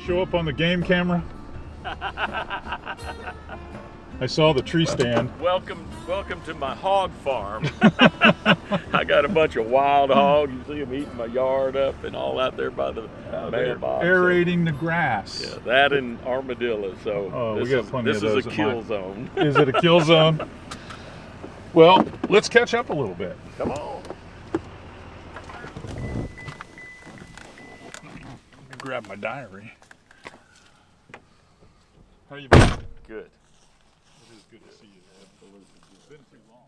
show up on the game camera? I saw the tree stand. Welcome to my hog farm. I got a bunch of wild hogs. You see them eating my yard up and all out there by the mailbox. Aerating the grass. Yeah, that and armadillos. So we got plenty of those. This is a kill zone. Is it a kill zone? Well, let's catch up a little bit. Come on. Grab my diary. How you been? Good. It is good to see you. Absolutely. It's been too long.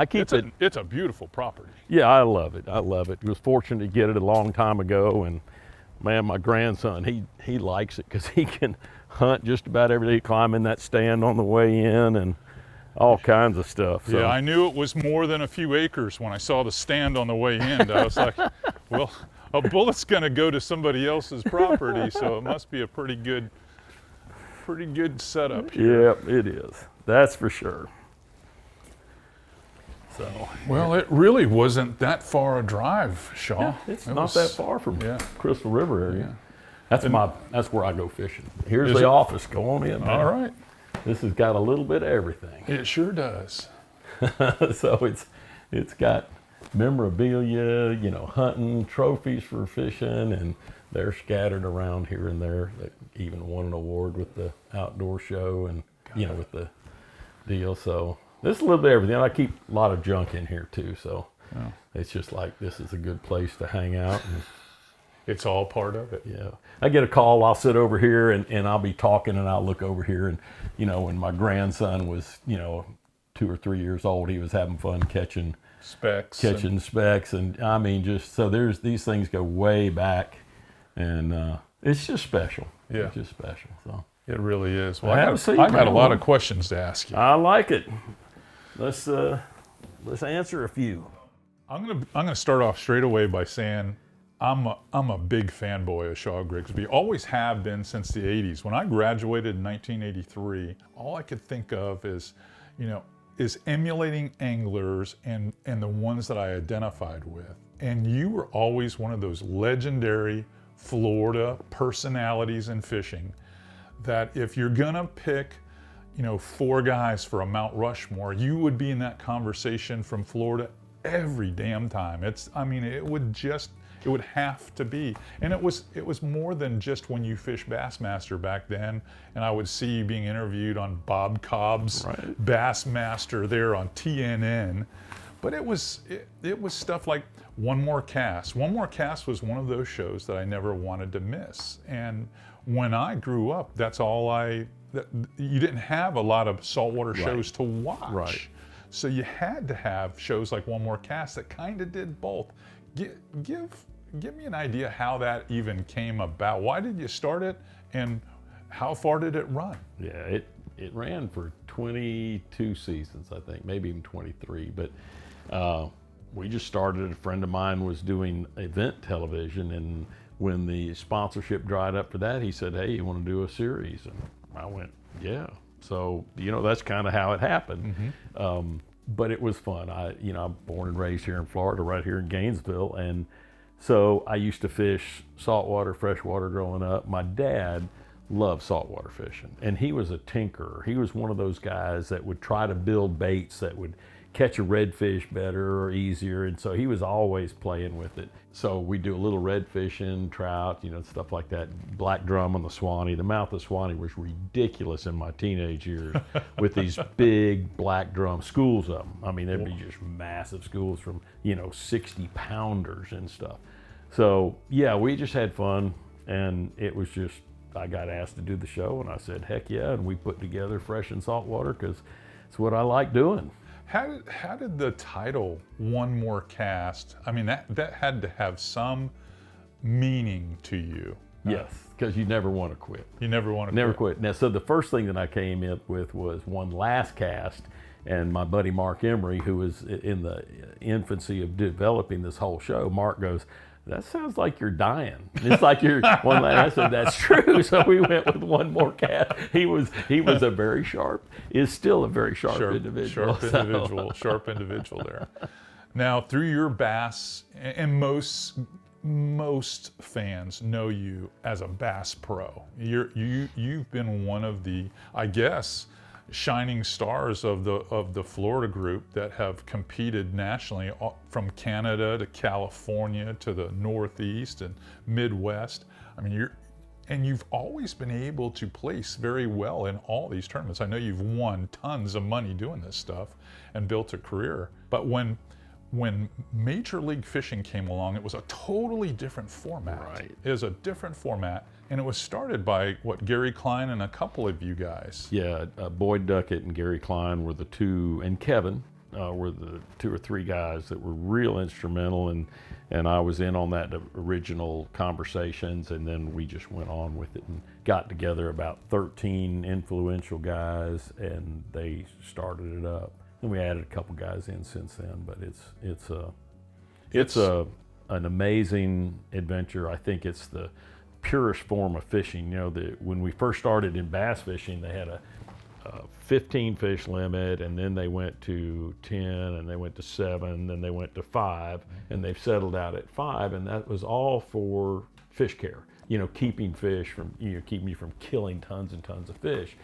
Well, it's a beautiful property. Yeah, I love it. I love it. I was fortunate to get it a long time ago, and man, my grandson, he likes it because he can hunt just about every day, climb in that stand on the way in, and all kinds of stuff. So. Yeah, I knew it was more than a few acres when I saw the stand on the way in. I was like, well, a bullet's going to go to somebody else's property, so it must be a pretty good setup here. Yep, it is. That's for sure. So, well, it really wasn't that far a drive, Shaw. Yeah, it's not that far from Crystal River area. Yeah. That's where I go fishing. Here's the office. Go on in. Man. All right. This has got a little bit of everything. It sure does. So it's got memorabilia, hunting, trophies for fishing, and they're scattered around here and there. They even won an award with the outdoor show and with the deal. So this is a little bit of everything. I keep a lot of junk in here too. So it's just like this is a good place to hang out. And, it's all part of it. Yeah. I get a call, I'll sit over here and I'll be talking and I'll look over here and, when my grandson was, 2 or 3 years old, he was having fun catching specks. And I mean, just, so these things go way back and it's just special. Yeah. It's just special. So. It really is. Well, I've got a lot of questions to ask you. I like it. Let's answer a few. I'm gonna start off straight away by saying I'm a big fanboy of Shaw Grigsby. Always have been since the 80s. When I graduated in 1983, all I could think of is emulating anglers and the ones that I identified with. And you were always one of those legendary Florida personalities in fishing that if you're gonna pick 4 guys for a Mount Rushmore, you would be in that conversation from Florida every damn time. It would have to be. And it was more than just when you fished Bassmaster back then, and I would see you being interviewed on Bob Cobb's Bassmaster there on TNN. But it was stuff like One More Cast. One More Cast was one of those shows that I never wanted to miss. And when I grew up, you didn't have a lot of saltwater shows to watch. Right. So you had to have shows like One More Cast that kind of did both. Give me an idea how that even came about. Why did you start it, and how far did it run? Yeah, it ran for 22 seasons, I think, maybe even 23. But we just started. A friend of mine was doing event television, and when the sponsorship dried up for that, he said, "Hey, you want to do a series?" And I went, "Yeah." So that's kind of how it happened. Mm-hmm. But it was fun. I'm born and raised here in Florida, right here in Gainesville, and so I used to fish saltwater, freshwater growing up. My dad loved saltwater fishing, and he was a tinkerer. He was one of those guys that would try to build baits that would catch a redfish better or easier. And so he was always playing with it. So we do a little redfishing, trout, stuff like that. Black drum on the Swanee. The mouth of Swanee was ridiculous in my teenage years with these big black drum, schools of them. I mean, there'd be just massive schools from, 60 pounders and stuff. So yeah, we just had fun, and it was just, I got asked to do the show and I said, heck yeah. And we put together Fresh and Saltwater because it's what I like doing. How did the title One More Cast, I mean, that had to have some meaning to you. Yes, because you never want to quit. You never want to Never quit. Now, so the first thing that I came up with was One Last Cast, and my buddy Mark Emery, who was in the infancy of developing this whole show, Mark goes, that sounds like you're dying. It's like you're one last. I said, that's true. So we went with One More Cast. He was a very is still a very sharp individual. Sharp individual there. Now, through your bass, and most fans know you as a bass pro. You've been one of the, I guess, shining stars of the Florida group that have competed nationally, from Canada to California to the Northeast and Midwest. I mean, you've always been able to place very well in all these tournaments. I know you've won tons of money doing this stuff and built a career. But when Major League Fishing came along, it was a totally different format. Right. It was a different format, and it was started by, Gary Klein and a couple of you guys. Yeah, Boyd Duckett and Gary Klein were the two, and Kevin were the 2 or 3 guys that were real instrumental, and I was in on that original conversations, and then we just went on with it and got together about 13 influential guys, and they started it up. And we added a couple guys in since then, but it's an amazing adventure. I think it's the purest form of fishing. When we first started in bass fishing, they had a 15 fish limit, and then they went to 10, and they went to 7, then they went to 5, and they've settled out at 5, and that was all for fish care. Keeping fish from, keeping you from killing tons and tons of fish.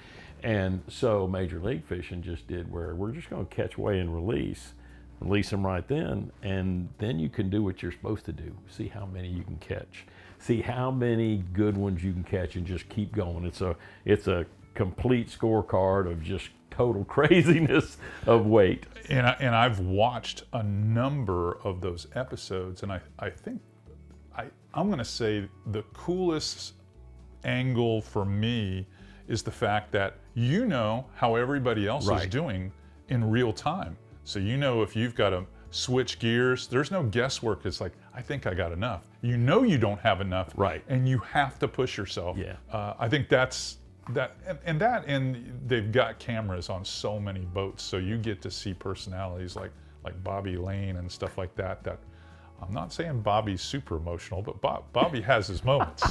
And so Major League Fishing just did where we're just going to catch, weigh, and release them right then, and then you can do what you're supposed to do. See how many you can catch. See how many good ones you can catch, and just keep going. It's a complete scorecard of just total craziness of weight. And I've watched a number of those episodes, and I think I'm going to say the coolest angle for me is the fact that how everybody else is doing in real time. So if you've got to switch gears, there's no guesswork. It's like, I think I got enough. You don't have enough, right? And you have to push yourself. Yeah. I think that's that, and they've got cameras on so many boats, so you get to see personalities like Bobby Lane and stuff like that. That I'm not saying Bobby's super emotional, but Bobby has his moments.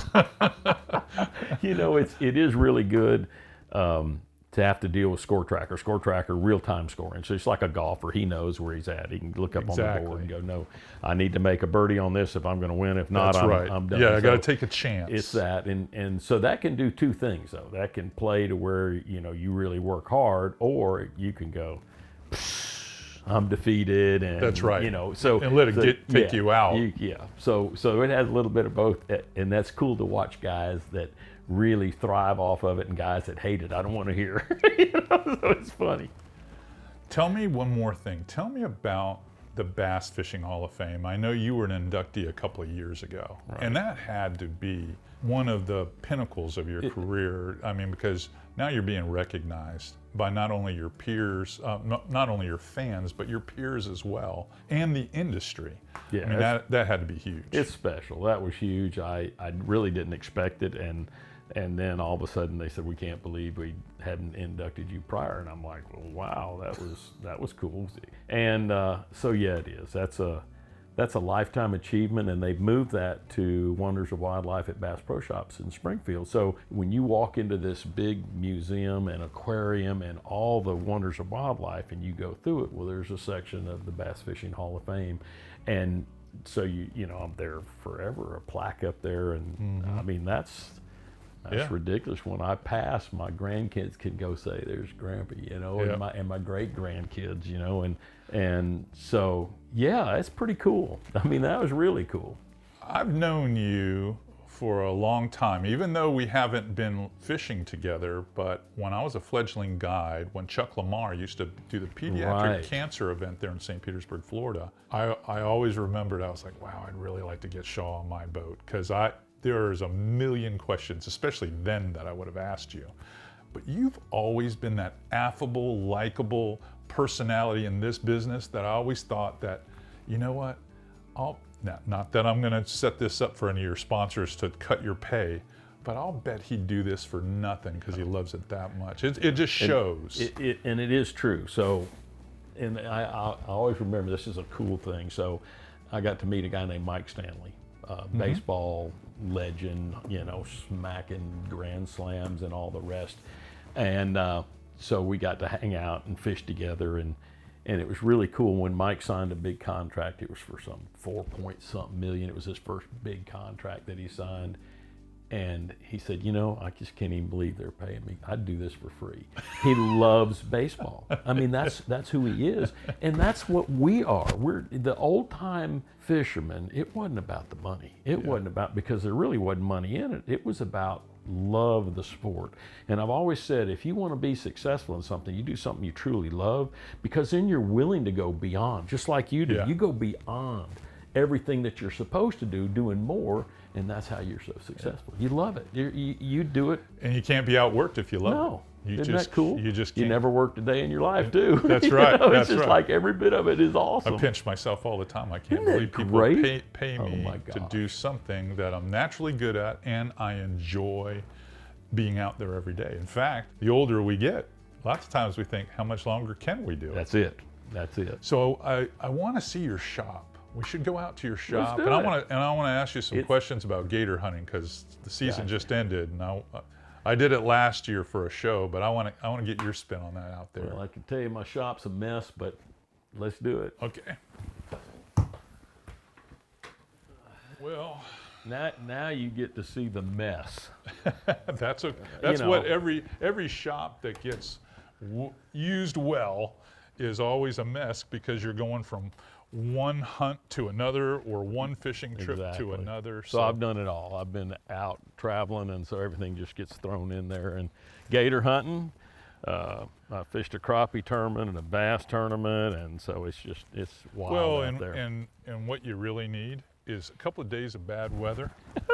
It is really good to have to deal with Score Tracker, real-time scoring. So it's like a golfer. He knows where he's at. He can look up on the board and go, no, I need to make a birdie on this if I'm going to win. If not, I'm done. Yeah, I got to take a chance. It's that. And so that can do 2 things, though. That can play to where, you really work hard, or you can go, I'm defeated, and that's right. So and let it take you out. So it has a little bit of both, and that's cool to watch guys that really thrive off of it, and guys that hate it. I don't want to hear. So it's funny. Tell me one more thing. Tell me about the Bass Fishing Hall of Fame. I know you were an inductee a couple of years ago, and that had to be one of the pinnacles of your career. I mean, because now you're being recognized by not only your peers, not only your fans, but your peers as well, and the industry. Yeah, I mean, that had to be huge. It's special. That was huge. I really didn't expect it, and then all of a sudden they said, we can't believe we hadn't inducted you prior, and I'm like, well, wow, that was cool. And so yeah, it is. That's a lifetime achievement, and they've moved that to Wonders of Wildlife at Bass Pro Shops in Springfield. So when you walk into this big museum and aquarium and all the wonders of wildlife, and you go through it, well, there's a section of the Bass Fishing Hall of Fame, and so I'm there forever, a plaque up there, and I mean, That's ridiculous. When I pass, my grandkids can go say, "There's Grandpa," you know, and my great grandkids, you know, and so yeah, it's pretty cool. I mean, that was really cool. I've known you for a long time, even though we haven't been fishing together. But when I was a fledgling guide, when Chuck Lamar used to do the pediatric cancer event there in St. Petersburg, Florida, I always remembered, I was like, wow, I'd really like to get Shaw on my boat, because there's a million questions, especially then, that I would have asked you. But you've always been that affable, likable personality in this business that I always thought that, you know what, not that I'm gonna set this up for any of your sponsors to cut your pay, but I'll bet he'd do this for nothing because he loves it that much. It just shows. And it is true. So, and I always remember, this is a cool thing. So I got to meet a guy named Mike Stanley, baseball legend, you know, smacking grand slams and all the rest. And so we got to hang out and fish together, and it was really cool. When Mike signed a big contract, it was for some 4-point-something million. It was his first big contract that he signed. And he said, you know, I just can't even believe they're paying me. I'd do this for free. He loves baseball. I mean, that's who he is. And that's what we are. We're the old time fishermen. It wasn't about the money. It wasn't about, because there really wasn't money in it. It was about love of the sport. And I've always said, if you want to be successful in something, you do something you truly love, because then you're willing to go beyond, just like you do. You go beyond everything that you're supposed to do, doing more, and that's how you're so successful. You love it. You do it. And you can't be outworked if you love it. Isn't that cool? You just can't. You never worked a day in your life, too. That's right. You know, that's it's just like every bit of it is awesome. I pinch myself all the time. I can't Isn't believe that people great? pay me to do something that I'm naturally good at and I enjoy being out there every day. In fact, the older we get, lots of times we think, how much longer can we do it? That's it. That's it. So I want to see your shop. We should go out to your shop, Let's do it. I want to ask you some questions about gator hunting, because the season just ended, and I did it last year for a show, but I want to get your spin on that out there. Well, I can tell you my shop's a mess, but let's do it. Okay. Well, now you get to see the mess. that's you know, what every shop that gets used well is always a mess, because you're going from one hunt to another, or one fishing trip to another. So I've done it all. I've been out traveling, and so everything just gets thrown in there. And gator hunting, I fished a crappie tournament and a bass tournament, and so it's wild out there. And what you really need is a couple of days of bad weather.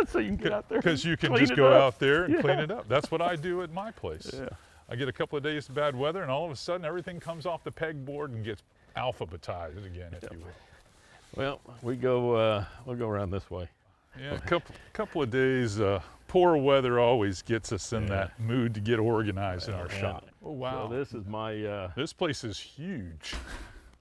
So you can get out there. Because you can just go out there and clean it up. That's what I do at my place. Yeah. I get a couple of days of bad weather, and all of a sudden everything comes off the pegboard and gets alphabetized again, if you will. Well, we'll go around this way. Yeah, a couple of days. Poor weather always gets us in that mood to get organized in our shop. Oh wow! So this is my. This place is huge.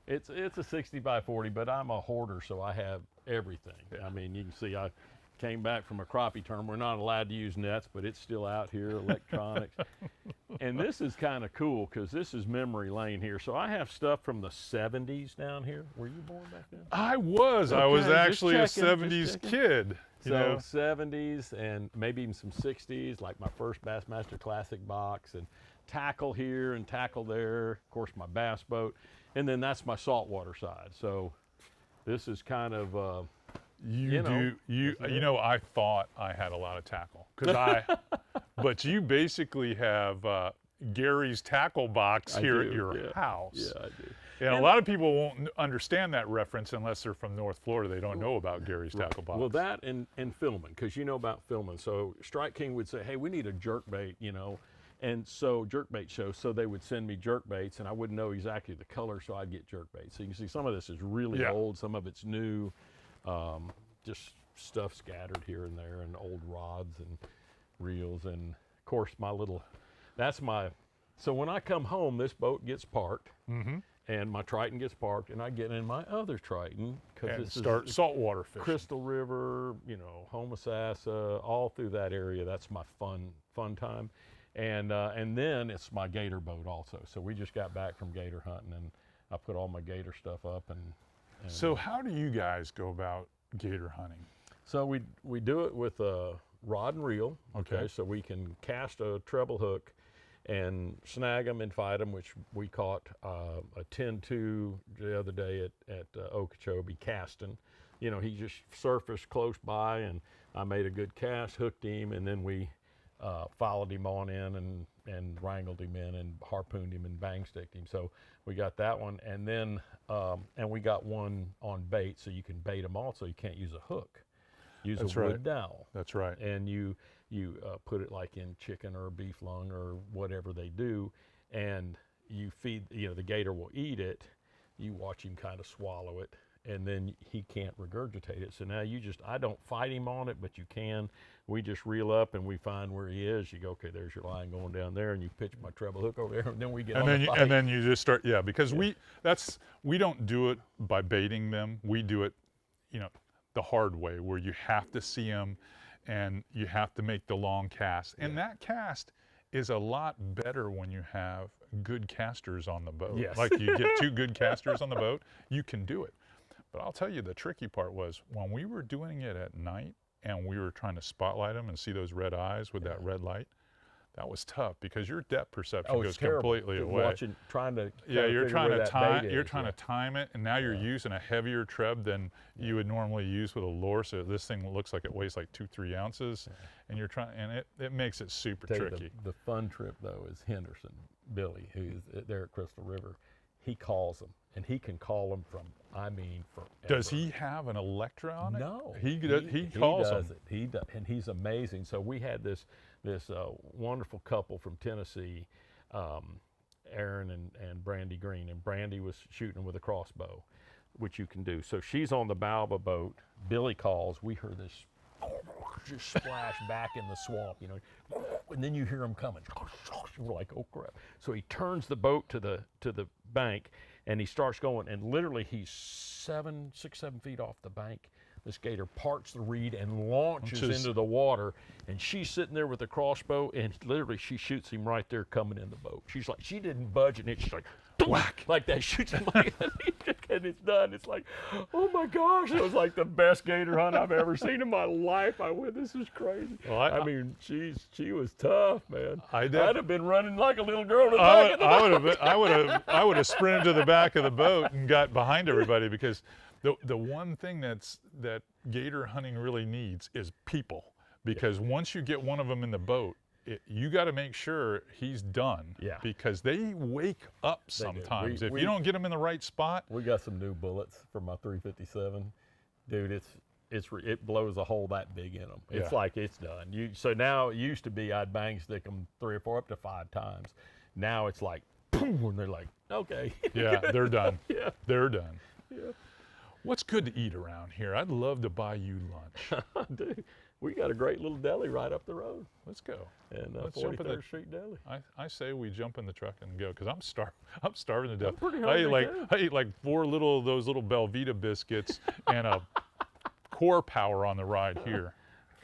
It's a 60 by 40, but I'm a hoarder, so I have everything. I mean, you can see I came back from a crappie tournament. We're not allowed to use nets, but it's still out here, electronics. And this is kind of cool, because this is memory lane here. So I have stuff from the 70s down here. Were you born back then? I was. Okay, I was actually a 70s kid. So 70s and maybe even some 60s, like my first Bassmaster Classic box, and tackle here and tackle there. Of course, my bass boat. And then that's my saltwater side. So this is kind of... You know, I thought I had a lot of tackle, but you basically have Gary's tackle box here at your house. Yeah, I do. And a lot of people won't understand that reference unless they're from North Florida. They don't know about Gary's tackle box. Well, that and filming, because you know about filming. So Strike King would say, hey, we need a jerkbait, you know. And so jerkbait shows, so they would send me jerkbaits, and I wouldn't know exactly the color, so I'd get jerkbaits. So you can see some of this is really old, some of it's new. Just stuff scattered here and there, and old rods and reels, and of course so when I come home, this boat gets parked, and my Triton gets parked, and I get in my other Triton, because start saltwater fishing. Crystal River, you know, Homosassa, all through that area. That's my fun time, and then it's my gator boat also. So we just got back from gator hunting, and I put all my gator stuff up. And so how do you guys go about gator hunting? So we do it with rod and reel. Okay. So we can cast a treble hook and snag them and fight them, which we caught a 10-2 the other day at Okeechobee casting. You know, he just surfaced close by, and I made a good cast, hooked him, and then we followed him on in and wrangled him in and harpooned him and bang sticked him. So we got that one, and then and we got one on bait, so you can bait them also. You can't use a hook. Use That's a wood right. dowel. That's right. And you put it like in chicken or beef lung or whatever they do, and you feed, you know, the gator will eat it. You watch him kind of swallow it, and then he can't regurgitate it. So now I don't fight him on it, but you can. We just reel up and we find where he is. You go, okay, there's your line going down there, and you pitch my treble hook over there, and then we get on the fight. And then you just start, yeah, because we don't do it by baiting them. We do it, you know, the hard way, where you have to see them and you have to make the long cast. And that cast is a lot better when you have good casters on the boat. Yes. Like you get 2 good casters on the boat, you can do it. But I'll tell you, the tricky part was when we were doing it at night and we were trying to spotlight them and see those red eyes with that red light. That was tough because your depth perception goes completely away. Trying to You're trying to time. You're trying to to time it, and now you're using a heavier treb than you would normally use with a lure. So this thing looks like it weighs like 2-3 ounces, and you're trying, and it makes it super tricky. The fun trip though is Henderson, Billy, who's there at Crystal River. He calls them, and he can call them from, I mean, forever. Does he have an Electra on it? No. He calls them. He does, and he's amazing. So we had this wonderful couple from Tennessee, Aaron and Brandy Green, and Brandy was shooting with a crossbow, which you can do. So she's on the bow of a boat. Billy calls. We heard this just splash back in the swamp, you know, and then you hear him coming. We're like, oh crap! So he turns the boat to the bank, and he starts going, and literally he's 6-7 feet off the bank. This gator parts the reed and launches into the water, and she's sitting there with the crossbow, and literally she shoots him right there coming in the boat. She's like, she didn't budge, and it's just like, whack, like that, shoots him like that, and it's done. It's like, oh my gosh, it was like the best gator hunt I've ever seen in my life. I went, this is crazy. Well, I mean, she was tough, man. I'd have been running like a little girl to the back of the boat. I would have sprinted to the back of the boat and got behind everybody, because the one thing that gator hunting really needs is people, because once you get one of them in the boat, you got to make sure he's done, because they wake up sometimes. If you don't get them in the right spot. We got some new bullets for my 357. Dude, it blows a hole that big in them. It's like it's done. So now it used to be I'd bang stick them 3 or 4 up to 5 times. Now it's like, boom, and they're like, okay. Yeah, they're done. Yeah. They're done. Yeah. What's good to eat around here? I'd love to buy you lunch. Dude, we got a great little deli right up the road. Let's go. And Let's jump in 43rd Street Deli. I say we jump in the truck and go, because I'm starving to death. I'm pretty hungry, I ate like 4 of those little Belvita biscuits and a Core Power on the ride here.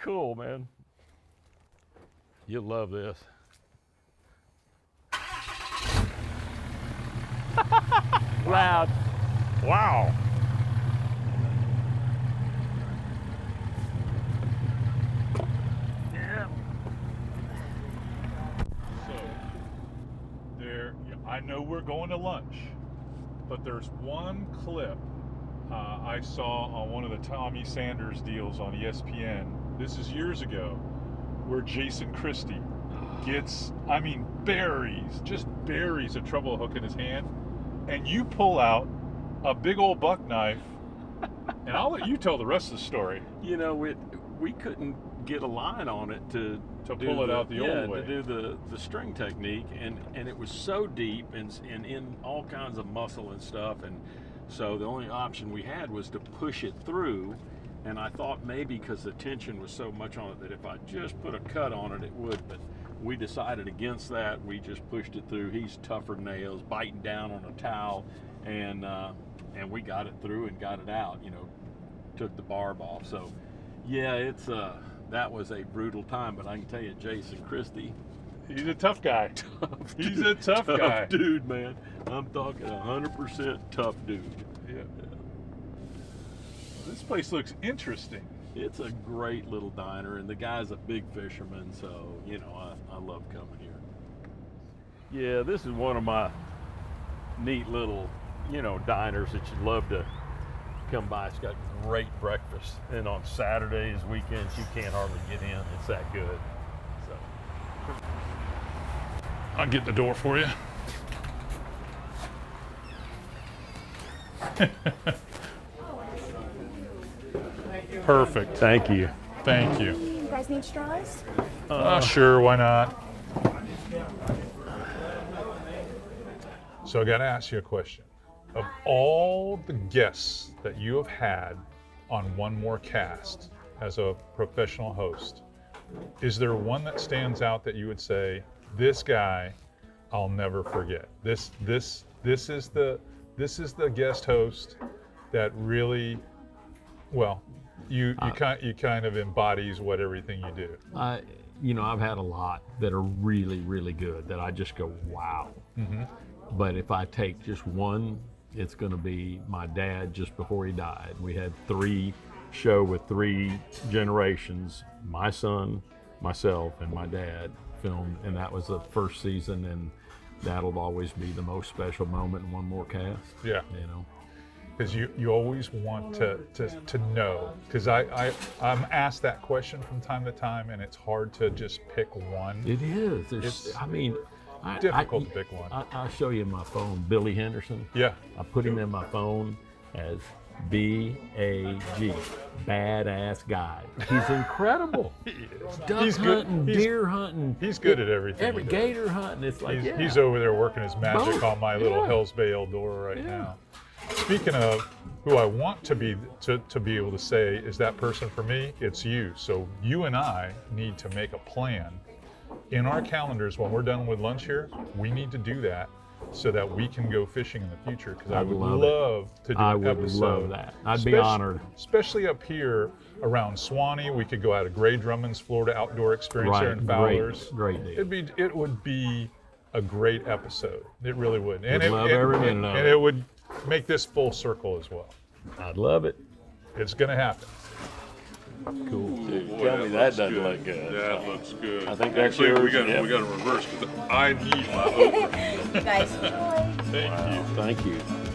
Cool, man. You'll love this. Loud. Wow. Yeah. So I know we're going to lunch, but there's one clip I saw on one of the Tommy Sanders deals on ESPN. This is years ago, where Jason Christie gets, just buries a treble hook in his hand, and you pull out a big old buck knife, and I'll let you tell the rest of the story. You know, we couldn't get a line on it to pull it out the old way. To do the string technique, and it was so deep and in all kinds of muscle and stuff, and so the only option we had was to push it through. And I thought maybe because the tension was so much on it that if I just put a cut on it, it would, but we decided against that. We just pushed it through. He's tougher than nails, biting down on a towel, and we got it through and got it out, you know, took the barb off. So yeah, that was a brutal time, but I can tell you, Jason Christie, he's a tough guy. He's a tough guy. Dude, man. I'm talking 100% tough dude. Yeah. This place looks interesting. It's a great little diner, and the guy's a big fisherman, so, you know, I love coming here. Yeah, this is one of my neat little, you know, diners that you'd love to come by. It's got great breakfast, and on Saturdays, weekends, you can't hardly get in. It's that good. So I'll get the door for you. Perfect. thank you. Thank you. You guys need straws? Sure, why not? So I got to ask you a question. Of all the guests that you have had on One More Cast as a professional host, is there one that stands out that you would say, this guy I'll never forget? This is the guest host that really, well, you kind of embodies what everything you do. You know, I've had a lot that are really, really good that I just go, wow. Mm-hmm. But if I take just one, it's going to be my dad just before he died. We had 3 show with 3 generations, my son, myself, and my dad filmed, and that was the first season, and that'll always be the most special moment in One More Cast. Yeah. You know. Because you always want to know, because I'm asked that question from time to time, and it's hard to just pick one. It is. It's difficult to pick one. I'll show you my phone, Billy Henderson. Yeah. I put him in my phone as B-A-G, badass guy. He's incredible. Duck He's hunting, good. deer hunting. He's good at everything. he does. Gator hunting. It's like, He's over there working his magic Both. on my little Yeah. Hell's Bay Eldora right now. Speaking of who I want to be able to say is that person for me, it's you. So you and I need to make a plan in our calendars when we're done with lunch here. We need to do that so that we can go fishing in the future, because I would love to do an episode. I would love that. I'd be honored. Especially up here around Swanee. We could go out to Gray Drummond's Florida Outdoor Experience here in Fowlers. Great deal. It would be a great episode. It really would. And Love every minute of and it. it would make this full circle as well. I'd love it. It's going to happen. Cool. Dude, Boy, tell that me that looks doesn't look good. That looks good. I think that's Actually, yours. we got Yeah. we got to reverse, because I need my okra. You guys enjoy. Thank you. Thank you.